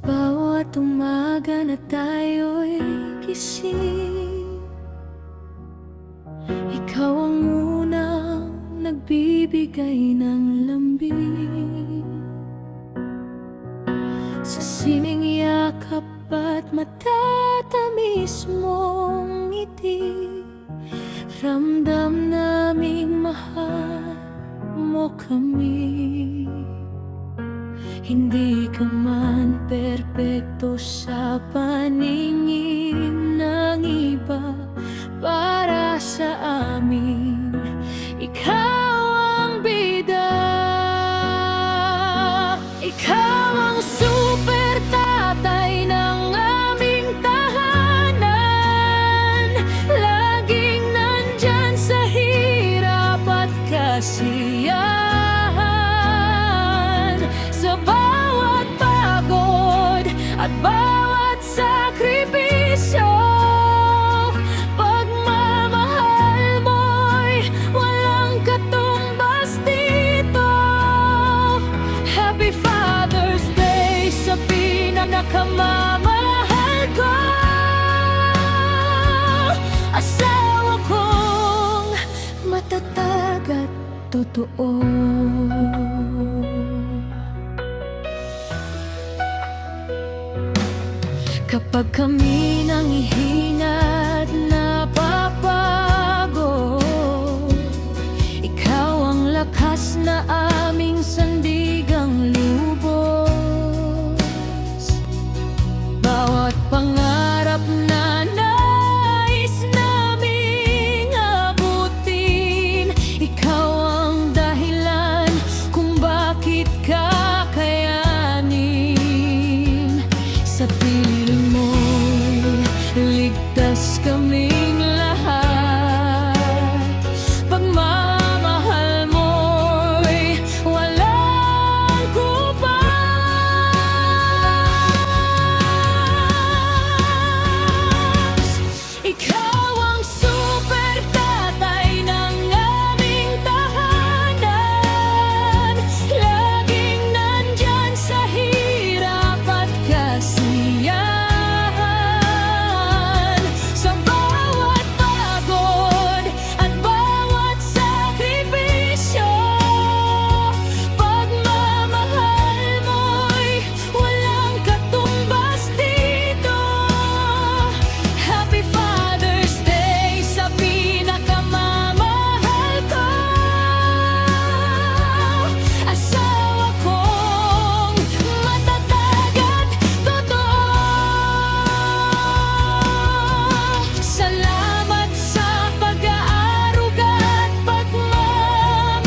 bawat umaga na tayo'y gising, ikaw ang unang nagbibigay ng lambing. Sa siming yakap at matatamis mong ngiti, ramdam naming mahal mo kami. Hindi ka man perpekto sa paningin ng iba, para sa amin ikaw ang bida. Ikaw ang super tatay ng aming tahanan, laging nandyan sa hirap at kasiyahan. Sa bawat pagod at bawat sakripisyo, pagmamahal mo'y walang katumbas dito. Happy Father's Day sa pinakamamahal ko, asawa kong matatag at totoo. Kapag kami nanghihinga at napapagod, ikaw ang lakas na aming sandigang lubos. Bawat pangarap na nais naming abutin, ikaw ang dahilan kung bakit kakayanin. Sa piling mo'y ligtas kaming lahat, pagmamahal mo'y walang kubas. Ikaw ang super tatay ng aming tahanan, laging nandyan sa hirap at kasiyahan. Sa bawat pagod at bawat sakripisyo, pagmamahal mo'y walang katumbas dito. Happy Father's Day sa pinakamamahal ko, asawa kong matatag at totoo. Salamat sa pag-aaruga at pagmamahal,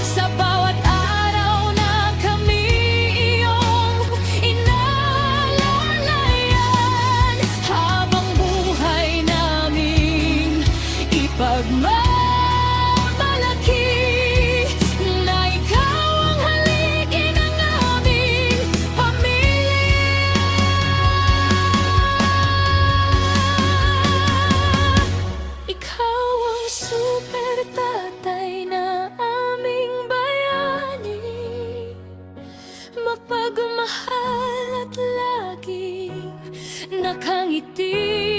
sa bawat araw na kami iyong inaalalayan, habang buhay naming ipagmamalaki na ikaw ang haligi ng aming pamilya. Ikaw ang super tatay na aming bayani, mapagmahal at laging nakangiti.